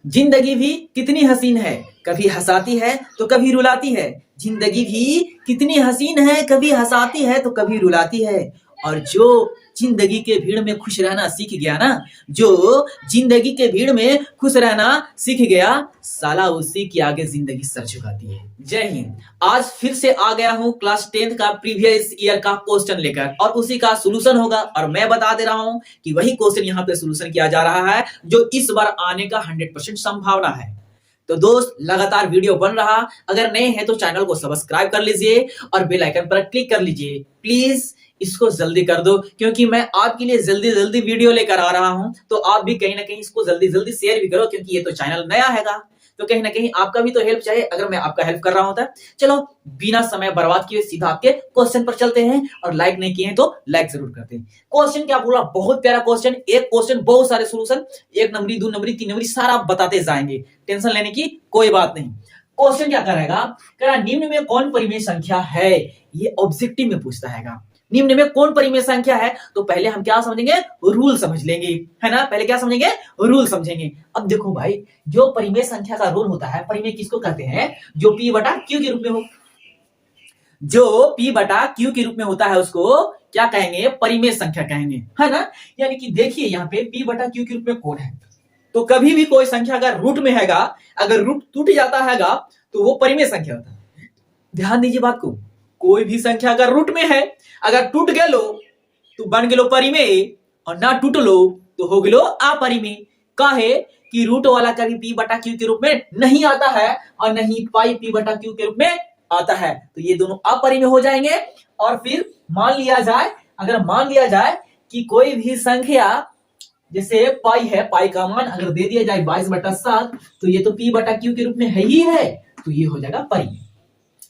जिंदगी भी कितनी हसीन है, कभी हंसाती है तो कभी रुलाती है। जिंदगी भी कितनी हसीन है, कभी हंसाती है तो कभी रुलाती है। और जो जिंदगी के भीड़ में खुश रहना सीख गया ना, जो जिंदगी के भीड़ में खुश रहना सीख गया, साला उसी के आगे जिंदगी सर झुकाती है। जय हिंद। आज फिर से आ गया हूँ क्लास 10th का प्रीवियस ईयर का क्वेश्चन लेकर, और उसी का सोल्यूशन होगा। और मैं बता दे रहा हूँ कि वही क्वेश्चन यहाँ पे सोल्यूशन किया जा रहा है जो इस बार आने का 100% संभावना है। तो दोस्त, लगातार वीडियो बन रहा, अगर नए हैं तो चैनल को सब्सक्राइब कर लीजिए और बेल आइकन पर क्लिक कर लीजिए। प्लीज इसको जल्दी कर दो, क्योंकि मैं आपके लिए जल्दी जल्दी वीडियो लेकर आ रहा हूं। तो आप भी कहीं ना कहीं इसको जल्दी जल्दी शेयर भी करो, क्योंकि ये तो चैनल नया हैगा, तो कहीं ना कहीं आपका भी तो हेल्प चाहिए। अगर मैं आपका हेल्प कर रहा होता। चलो बिना समय बर्बाद किए सीधा आपके क्वेश्चन पर चलते हैं, और लाइक नहीं किए हैं तो लाइक जरूर करते हैं। क्वेश्चन क्या बोला, बहुत प्यारा क्वेश्चन, एक क्वेश्चन बहुत सारे सोल्यूशन, 1 नंबरी 2 नंबरी 3 नंबरी सारा बताते जाएंगे, टेंशन लेने की कोई बात नहीं। क्वेश्चन क्या करेगा, कह निम्न में कौन परिमेय संख्या है, ये ऑब्जेक्टिव में पूछता है। निम्न में कौन परिमेय संख्या है, तो पहले हम क्या समझेंगे, रूल समझ लेंगे, है ना। पहले क्या समझेंगे, रूल समझेंगे। अब देखो भाई, जो परिमेय संख्या का रूल होता है, परिमेय किसको कहते हैं, जो p बटा q के रूप में हो, जो p बटा q के रूप में होता है उसको क्या कहेंगे, परिमेय संख्या कहेंगे, है ना। यानी कि देखिए यहाँ पे p बटा q के रूप में कौन है, तो कभी भी कोई संख्या अगर रूट में हैगा, अगर रूट टूट जाता हैगा तो वो परिमेय संख्या होता है। ध्यान दीजिए बात को, कोई भी संख्या अगर रूट में है, अगर टूट गेलो तो बन गेलो परिमेय, और ना टूट लो तो हो गेलो अपरिमेय। काहे कि रूट वाला कभी p बटा q के रूप में नहीं आता है, और नहीं पाई p बटा q के रूप में आता है, तो ये दोनों अपरिमेय हो जाएंगे। और फिर मान लिया जाए, अगर मान लिया जाए कि कोई भी संख्या, जैसे पाई है, पाई का मान अगर दे दिया जाए 22/7, तो ये तो p बटा q के रूप में है ही है, तो ये हो जाएगा परिमेय।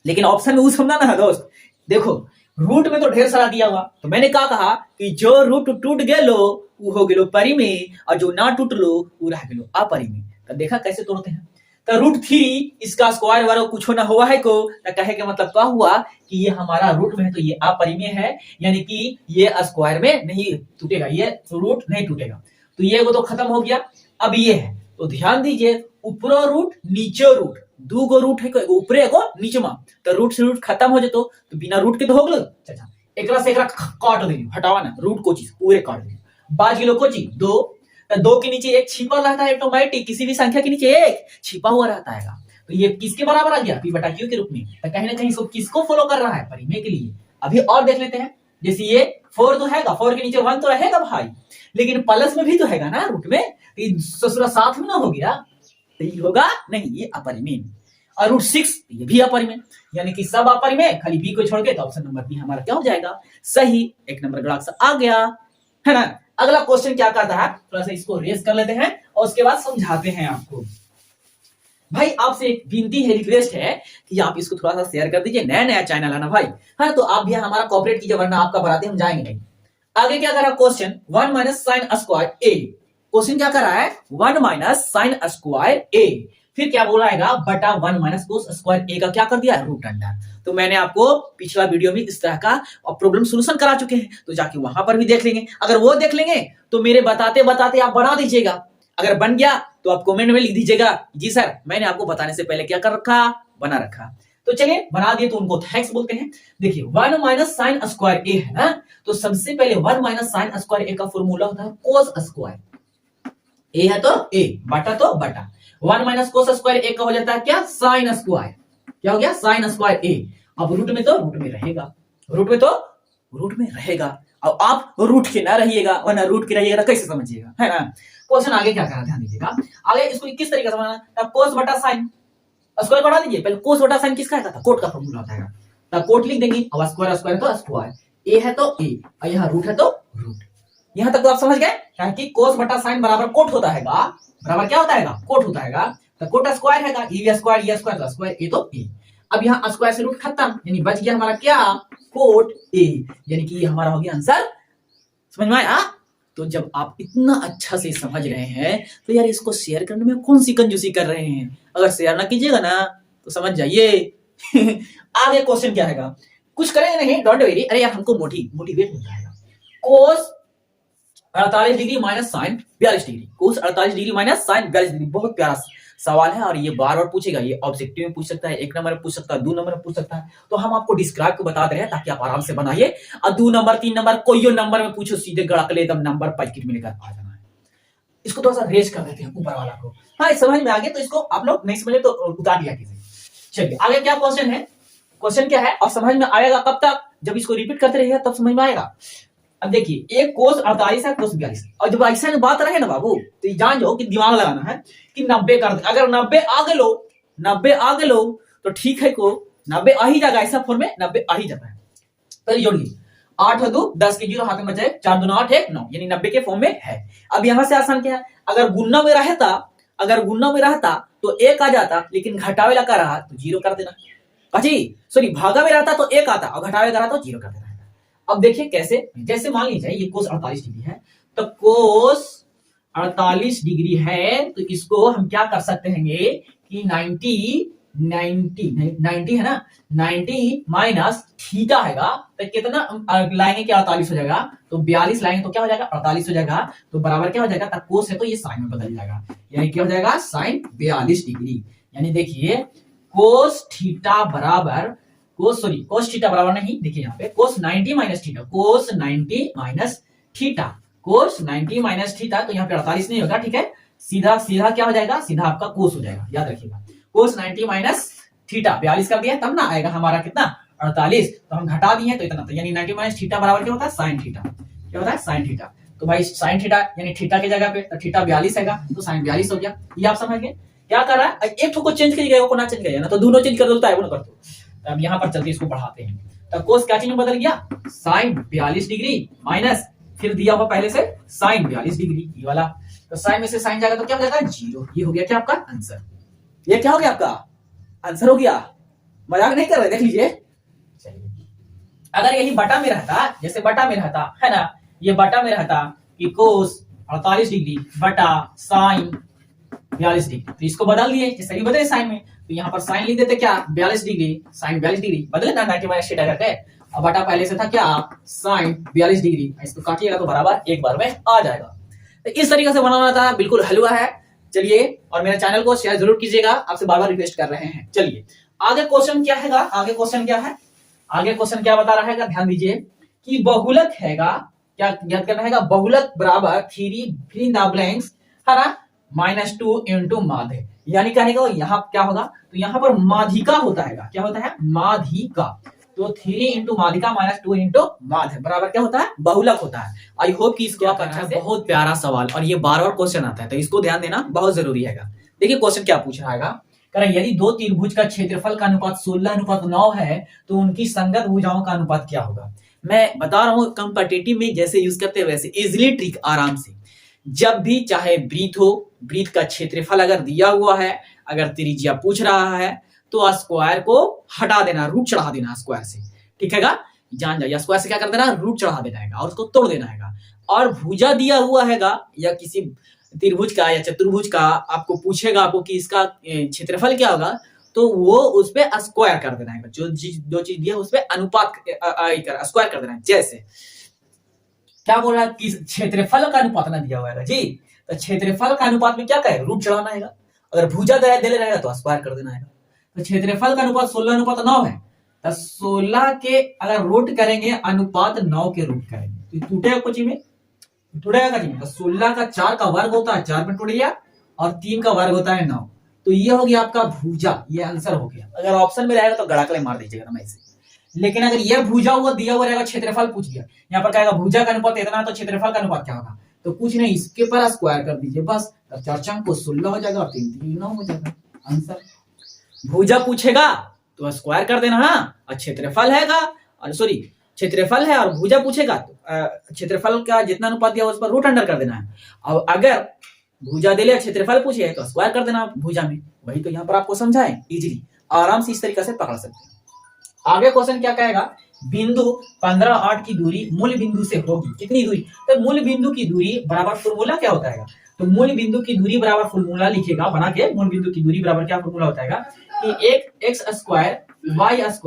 लेकिन ऑप्शन में वो समझना ना दोस्त, देखो रूट में तो ढेर सारा दिया हुआ, तो मैंने कहा कि जो रूट टूट गेलो वो हो गेलो परिमेय, और जो ना टूट लो वो रह गेलो अपरिमेय। तो देखा कैसे तोड़ते हैं। तो रूट 3 इसका स्क्वायर वाला कुछ ना हुआ है को, तो कहे के मतलब क्या हुआ कि ये हमारा रूट में है तो ये अपरिमेय है, यानी कि ये स्क्वायर में नहीं टूटेगा, ये रूट नहीं टूटेगा। तो ये वो तो खत्म हो गया। अब ये है, तो ध्यान दीजिए, ऊपरो रूट नीचे रूट, दू गो रूट है, ऊपरे एगो नीचे में, तो रूट से रूट खत्म हो जतो, तो बिना रूट के तो हो गेलो। अच्छा, एकरा से एकरा काट देनी, हटावा ना, रूट को चीज पूरे काट देनी। बाज गेलो को चीज 2, तो 2 के नीचे एक छिपा रहता है, ऑटोमेटिक किसी भी संख्या के नीचे एक छिपा हुआ रहता है। तो ये किसके बराबर आ गया, p बटा q के रूप में। तो कहीं ना कहीं इसको किसको फॉलो कर रहा है, परिमेय के लिए। अभी और देख लेते हैं, जैसे ये 4 तो हैगा, 4 के नीचे 1 तो रहेगा भाई, लेकिन प्लस में भी तो हैगा ना रूट में, तो ससुरा साथ में ना हो गया, तो ये होगा नहीं, ये अपरिमेय। और रूट 6 ये भी अपरिमेय, यानी कि सब अपरिमेय, खाली बी को छोड़ के, तो ऑप्शन नंबर बी हमारा क्या हो जाएगा, सही। 1 नंबर गड़ा आ गया, है ना। अगला क्वेश्चन क्या कहता है, थोड़ा सा इसको रेस कर लेते हैं और उसके बाद समझाते हैं आपको। भाई आपसे एक विनती है, रिक्वेस्ट है कि आप इसको थोड़ा सा शेयर कर दीजिए, नया नया चैनल है ना भाई, हाँ, तो आप भी हमारा कॉपरेट कीजिए, वरना आपका बढ़ाते हम जाएंगे नहीं। आगे क्या कर रहा है क्वेश्चन, 1 माइनस साइन स्क्वायर ए। क्वेश्चन क्या कर रहा है, 1 माइनस साइन स्क्वायर ए, फिर क्या बोलाएगा, बटा 1 माइनस कोस स्क्वायर ए का क्या कर दिया, रूट अंडर। तो मैंने आपको पिछला वीडियो में इस तरह का प्रॉब्लम सॉल्यूशन करा चुके हैं, तो जाके वहां पर भी देख लेंगे। अगर वो देख लेंगे तो मेरे बताते बताते आप बना दीजिएगा। अगर बन गया तो आप कमेंट में लिख दीजिएगा, जी सर मैंने आपको बताने से पहले क्या कर रखा, बना रखा। तो चलिए बना दिए, तो उनको थैंक्स बोलते हैं। देखिए 1 माइनस साइन स्क्वायर ए है ना, तो सबसे पहले 1 माइनस साइन स्क्वायर ए का फॉर्मूला होता है कोस स्क्वायर। ए है तो ए, बटा तो बटा, 1 माइनस कोस स्क्वायर ए का हो जाता है क्या, साइन स्क्वायर। क्या हो गया, साइन स्क्वायर ए। अब रूट में तो रूट में रहेगा, रूट में तो रूट में रहेगा। अब आप रूट के ना रहिएगा, वरना रूट के रहिएगा कैसे समझिएगा, है ना। क्वेश्चन आगे क्या करा, ध्यान दीजिएगा। आगे इसको किस तरीके से समझना, तब कोस बटा साइन स्क्वायर बढ़ा दीजिए। पहले कोस बटा साइन किसका था, कोट का फॉर्मूला होता है, तब कोट लिख देंगे। अब स्क्वायर स्क्वायर तो स्क्वायर, ए है तो ए, और यहाँ रूट है तो रूट। यहां तक तो आप समझ गए कि कोस बटा साइन बराबर कोट होता है, बराबर क्या होता है, कोट होता है। तो कोट स्क्वायर है, ए स्क्वायर, ये स्क्वायर, तो स्क्वायर ए तो ए। अब यहाँ स्क्वायर से रूट खत्म, यानी बच गया हमारा क्या, कोट ए, यानी कि ये हमारा हो गया आंसर। समझ में आया। तो जब आप इतना अच्छा से समझ रहे हैं, तो यार इसको शेयर करने में कौन सी कंजूसी कर रहे हैं। अगर शेयर ना कीजिएगा ना तो समझ जाइए। आगे क्वेश्चन क्या है, कुछ करेंगे नहीं, डोंट वेरी। अरे यार हमको मोटिवेट होता है। कोस 48 डिग्री माइनस साइन 42 डिग्री, कोस 48 डिग्री माइनस साइन 42 डिग्री। बहुत प्यारा सवाल है और ये बार बार पूछेगा, ये ऑब्जेक्टिव में पूछ सकता है, 1 नंबर में पूछ सकता है, 2 नंबर में पूछ सकता है। तो हम आपको डिस्क्राइब को बता दे रहे हैं ताकि आप आराम से बनाइए और 2 नंबर 3 नंबर कोई नंबर में पूछो सीधे गड़कले एकदम नंबर पैकेट में लेकर आ जाना है। इसको थोड़ा सा रेज कर देते हैं ऊपर वाला को। हाँ समझ में आ गया, तो इसको आप लोग नहीं समझे तो उतार दिया कीजिए। चलिए आगे क्या क्वेश्चन है, क्वेश्चन क्या है और समझ में आएगा कब तक, जब इसको रिपीट करते रहिएगा तब समझ में आएगा। अब देखिए एक कोस 48 है, कोस 42, और जब ऐसा बात रहे ना बाबू तो जान जाओ कि दिमाग लगाना है कि 90 कर, अगर 90 आ गए लो तो ठीक है, को 90 आ ही जाएगा, ऐसा फॉर्म में 90 आ ही जाता है। पहले जोड़िए 8 और 2 10 के 0 हाथ में बचे 4 2 8 1 9, यानी 90 के फॉर्म में है। अब यहां से आसान क्या है, अगर गुणा में रहता तो 1 आ जाता, लेकिन घटावे लगा रहा तो 0 कर देना। सॉरी भागा में रहता तो 1 आता और घटावे लगा रहा तो 0 कर देना। अब देखिए कैसे, जैसे मान लीजिए ये कोस 48 डिग्री है, तो कोस 48 डिग्री है तो इसको हम क्या कर सकते हैं कि 90 है ना, 90 माइनस थीटा हैगा तो कितना लाएंगे, क्या 48 हो जाएगा, तो 42 लाएंगे तो क्या हो जाएगा 48 हो जाएगा, तो बराबर क्या हो जाएगा, तब कोस है तो ये साइन में बदल जाएगा, यानी क्या हो जाएगा साइन 42 डिग्री। यानी देखिए कोस थीटा बराबर कोस थीटा बराबर नहीं, देखिए यहाँ पे कोस 90 माइनस थीटा, कोस 90 माइनस थीटा, तो यहाँ पे 48 नहीं होगा, ठीक है, सीधा क्या हो जाएगा, सीधा आपका कोस हो जाएगा, याद रखिएगा। कोस 90 माइनस थीटा 42 कर दिया तब ना आएगा हमारा कितना 48, तो हम घटा दिए तो इतना, तो यानी 90 माइनस थीटा बराबर क्या होता है साइन थीटा, क्या होता है साइन थीटा। तो भाई साइन थीटा यानी थीटा की जगह पे तो थीटा 42 आएगा, तो साइन 42 हो गया। ये आप समझ गए क्या कर रहा है, एक को चेंज करिएगा को ना चेंज करिएगा ना, तो दोनों चेंज कर देता है वो ना कर दो। अब यहाँ पर चलते इसको बढ़ाते हैं, तो कोस क्या चीज में बदल गया साइन 42 डिग्री माइनस फिर दिया हुआ पहले से साइन 42 डिग्री ये वाला, तो साइन में से साइन जाएगा तो क्या हो जाएगा 0। ये हो गया क्या आपका आंसर, ये क्या हो गया आपका आंसर हो गया, मजाक नहीं कर रहे, देख लीजिए। चलिए अगर यही बटा में रहता, जैसे बटा में रहता है ना, ये बटा में रहता कि कोस 48 डिग्री बटा साइन 42 डिग्री, तो इसको बदल दिए जैसे भी बदले साइन में, तो यहाँ पर साइन लिख देते क्या 42 डिग्री, साइन 42 डिग्री बदले ना 90 माइनस थीटा करके, अब बटा पहले से था क्या साइन 42 डिग्री, इसको काटिएगा तो बराबर एक बार में आ जाएगा। तो इस तरीके से बनाना था, बिल्कुल हलवा है। चलिए और मेरे चैनल को शेयर जरूर कीजिएगा, आपसे बार बार रिक्वेस्ट कर रहे हैं। चलिए आगे क्वेश्चन क्या है, आगे क्वेश्चन क्या बता रहा है, ध्यान दीजिए कि बहुलक हैगा, क्या याद करना है, बहुलक बराबर 3 फिल इन द ब्लैंक्स है ना -2 इंटू माध्य, यानी कहने का यहाँ क्या होगा, तो यहाँ पर माध्यिका होता है, क्या होता है माध्यिका, तो 3 इंटू माध्यिका -2 इंटू माध्य बराबर क्या होता है बहुलक होता है। आई होप कि इसको आप करना है, बहुत प्यारा सवाल और ये बार बार क्वेश्चन आता है तो इसको ध्यान देना बहुत जरूरी है। देखिए क्वेश्चन क्या पूछ रहा है, कह रहा यदि दो त्रिभुज का क्षेत्रफल का अनुपात 16:9 है तो उनकी संगत भुजाओं का अनुपात क्या होगा। मैं बता रहा हूँ कंपेटिटिव में जैसे यूज करते हैं वैसे इजिली ट्रिक आराम से, जब भी चाहे वृत्त हो, वृत्त का क्षेत्रफल अगर दिया हुआ है, अगर त्रिज्या पूछ रहा है तो स्क्वायर को हटा देना, रूट चढ़ा देना स्क्वायर से, ठीक है, जान जाइए स्क्वायर से क्या कर देना रूट चढ़ा देना है और उसको तोड़ देना है। और भुजा दिया हुआ है या किसी त्रिभुज का या चतुर्भुज का आपको पूछेगा आपको कि इसका क्षेत्रफल क्या होगा, तो वो उस पे स्क्वायर कर देना है, जो चीज दिया उस पे अनुपात स्क्वायर कर देना है। जैसे क्या बोल रहा है कि क्षेत्रफल का अनुपात ना दिया हुआ है जी, तो क्षेत्रफल का अनुपात में क्या कहे रूट चढ़ाना है, अगर भुजा दे रहेगा तो स्क्वायर कर देना है। तो क्षेत्रफल का अनुपात 16:9 है, तो 16 के अगर रूट करेंगे अनुपात 9 के रूट करेंगे तो टूटेगा कुछ में, टूटेगा कुछ में, तो 16 का 4 का वर्ग होता है 4 में टूट गया और 3 का वर्ग होता है 9, तो ये हो गया आपका भुजा, ये आंसर हो गया। अगर ऑप्शन में रहेगा तो गड़ाकले मार दीजिएगा ना ऐसे, लेकिन अगर ये भुजा हुआ दिया हुआ रहेगा क्षेत्रफल पूछ दिया, यहाँ पर कहेगा भुजा का अनुपात इतना तो क्षेत्रफल का अनुपात क्या होगा, तो कुछ नहीं इसके पर स्क्वायर कर दीजिए बस, तब 4 को 16 हो जाएगा और 3 9 हो जाएगा आंसर। भुजा पूछेगा तो स्क्वायर कर देना, और क्षेत्रफल हैगा और सॉरी क्षेत्रफल है और भुजा पूछेगा तो क्षेत्रफल का जितना अनुपात दिया उस पर रूट अंडर कर देना है। और अगर भुजा दे लिया क्षेत्रफल पूछे तो स्क्वायर कर देना भुजा में, वही तो यहाँ पर आपको समझाएं इजीली, आराम से इस तरीके से पकड़ सकते हैं। आगे क्वेश्चन क्या कहेगा, बिंदु 15-8 की दूरी मूल बिंदु से होगी कितनी दूरी, तो मूल बिंदु की दूरी बराबर फॉर्मूला क्या होता है, तो मूल बिंदु की दूरी बराबर फॉर्मूला लिखेगा बना के, मूल बिंदु की दूरी बराबर क्या फॉर्मूला होता है कि एक X square plus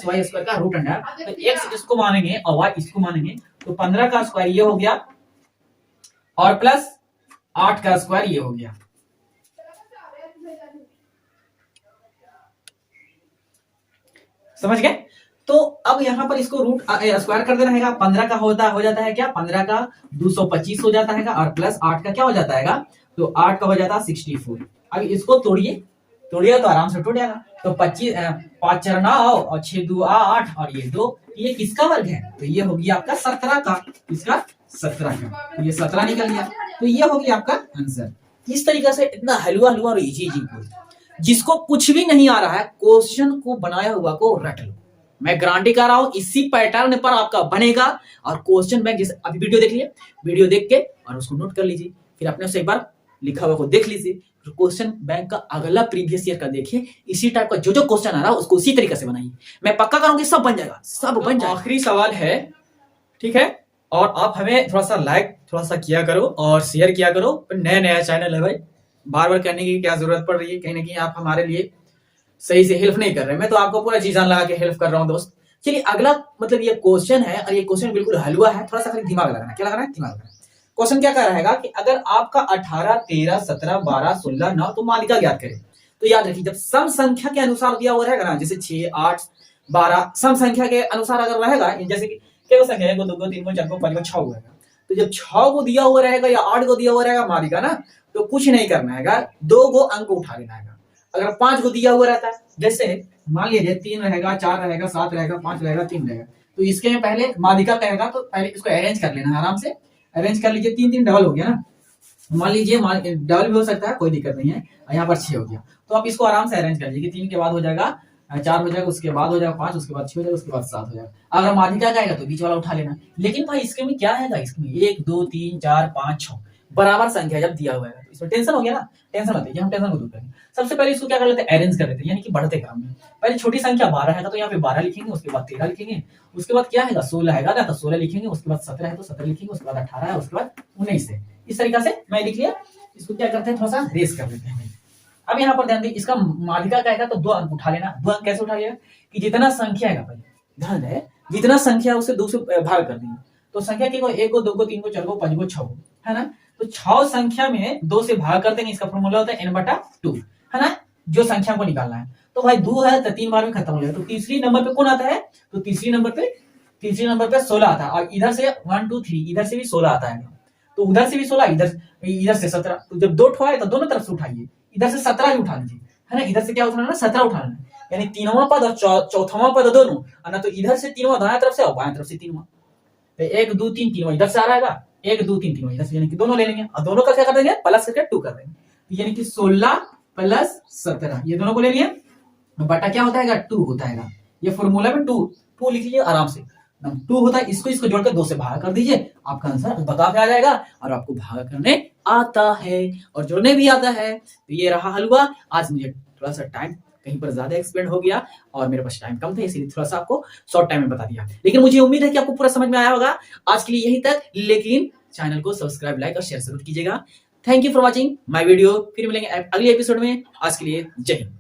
Y square का रूट अंडर, तो एक्स इसको मानेंगे और वाई इसको मानेंगे, तो 15 का स्क्वायर ये हो गया और प्लस 8 का स्क्वायर ये हो गया। समझ गए? तो अब यहां पर इसको रूट स्क्वायर कर देना है। 15 का हो जाता है क्या, 15 का 225 हो जाता है और प्लस 8 का क्या हो जाता है, तो 8 का हो जाता है 64। अब इसको तोड़िए तो आराम से टूट जाएगा। तो 25 5 4 9 और 6 2 8 और ये 2, ये किसका वर्ग है, तो ये हो गया आपका 17 का। इसका 17 का, तो ये 17 निकल गया। तो ये हो गया आपका आंसर। इस तरीके से इतना हलवा और इजी जिसको कुछ भी नहीं आ रहा है, क्वेश्चन को बनाया हुआ को रट लो। मैं गारंटी कर रहा हूं इसी पैटर्न पर आपका बनेगा। और क्वेश्चन बैंक जैसे अभी वीडियो देख लिए, वीडियो देख के और उसको नोट कर लीजिए, फिर अपने से एक बार लिखा हुआ को देख लीजिए, फिर क्वेश्चन बैंक का अगला प्रीवियस ईयर का देखिए, इसी टाइप का जो क्वेश्चन आ रहा है उसको उसी तरीके से बनाइए। मैं पक्का करूंगी सब बन जाएगा, सब बन जाएगा। आखिरी सवाल है, ठीक है, और आप हमें थोड़ा सा लाइक थोड़ा सा किया करो और शेयर किया करो। नया चैनल है भाई, बार बार करने की क्या जरूरत पड़ रही है, कहीं ना कहीं आप हमारे लिए सही से हेल्प नहीं कर रहे। मैं तो आपको पूरा जी जान लगा के हेल्प कर रहा हूँ दोस्त। चलिए अगला मतलब ये क्वेश्चन है, और ये क्वेश्चन बिल्कुल हलवा है, थोड़ा सा खाली दिमाग लगाना। क्या लगाना है, दिमाग लगाना। क्वेश्चन क्या कर रहेगा कि अगर आपका 18 13 17 12 16 9 तो मालिका ज्ञात करें। तो याद रखिए जब सम संख्या के अनुसार दिया हुआ रहेगा ना, जैसे 6 8 12 सम संख्या के अनुसार अगर रहेगा, जैसे कि क्या संख्या है, 1 2 3 4 5 6 6 रहेगा। तो जब 6 को दिया हुआ रहेगा या 8 को दिया हुआ रहेगा मालिका ना, तो कुछ नहीं करना है, 2 को अंक उठा लेना है। अगर 5 को दिया हुआ रहता है, जैसे मान लीजिए 3 रहेगा 4 रहेगा 7 रहेगा 5 रहेगा 3 रहेगा, तो इसके में पहले मालिका कहेगा, तो पहले इसको अरेंज कर लेना है, आराम से अरेंज कर लीजिए। 3 3 डबल हो गया ना, मान लीजिए डबल भी हो सकता है, कोई दिक्कत नहीं है। यहाँ पर 6 हो गया, तो आप इसको आराम से अरेंज कर लीजिए कि 3 के बाद हो जाएगा 4 हो जाएगा, उसके बाद हो जाएगा 5, उसके बाद 6 हो जाएगा, उसके बाद 7 हो जाएगा। अगर मालिका का आएगा तो बीच वाला उठा लेना। लेकिन भाई इसके में क्या है, इसमें 1 2 3 4 5 6 बराबर संख्या जब दिया हुआ है, तो इसमें टेंशन हो गया ना, टेंशन होती है। हम टेंशन को दूर करेंगे। सबसे पहले इसको क्या कर लेते हैं, अरेंज कर लेते हैं, यानी कि बढ़ते क्रम में। पहले छोटी संख्या 12 है तो यहाँ पे 12 लिखेंगे, उसके बाद 13 लिखेंगे, उसके बाद क्या है 16 है ना, तो 16 लिखेंगे, उसके बाद 17 है तो 17 लिखेंगे, उसके बाद 18 है, उसके बाद 19 है। इस तरीके से मैं लिख लिया। इसको क्या करते हैं, थोड़ा सा रेस कर लेते हैं। अब यहाँ पर ध्यान दीजिए, इसका मालिका का है तो 2 अंक उठा लेना। 2 अंक कैसे उठा लिया, कि जितना संख्या है भाई ध्यान है, जितना संख्या उसे 2 से भाग कर देंगे। तो संख्या के 1 को 2 को 3 को 4 को 5 को 6 है ना, तो 6 संख्या में 2 से भाग कर देंगे। इसका फॉर्मूला होता है n/2 है ना, जो संख्या को निकालना है। तो भाई 2 है तो 3 बार में खत्म हो जाएगा। तो तीसरी नंबर पे कौन आता है, तो तीसरी नंबर पे 16 आता है। और इधर से 1 2 3 इधर से भी 16 आता है, तो उधर से भी 16, इधर से 17। तो जब 2 ठो आए तो दोनों तरफ से उठाइए, इधर से 17 भी उठा लीजिए, है ना, इधर से क्या उठाना है, 17 उठाना है। यानी तीनवां पद और चौथावां पद दोनों, है ना, तो इधर से तीनवां दाएं तरफ से और बाएं तरफ से तीनवां। तो 1 2 3 तीनवां इधर से आ रहेगा, 1 2 3 तीनवां इधर से, यानी कि दोनों ले लेंगे और दोनों का क्या कर देंगे, प्लस करके 2 कर देंगे। यानी कि 16 प्लस 17 ये दोनों को ले लिए, बटा क्या होता है 2 होता है। ये फॉर्मूला में 2 लिख लीजिए आराम से, 2 होता है। इसको जोड़कर 2 से भाग कर दीजिए, आपका आंसर बता के आ जाएगा। और आपको भाग करने आता है और जोड़ने भी आता है। तो ये रहा हलवा। आज मुझे थोड़ा सा टाइम कहीं पर ज्यादा एक्सपेंड हो गया और मेरे पास टाइम कम था, इसलिए थोड़ा सा आपको शॉर्ट टाइम में बता दिया। लेकिन मुझे उम्मीद है कि आपको पूरा समझ में आया होगा। आज के लिए यही तक, लेकिन चैनल को सब्सक्राइब लाइक और शेयर जरूर कीजिएगा। Thank you for watching my video. फिर मिलेंगे अगले एपिसोड में। आज के लिए जय हिंद।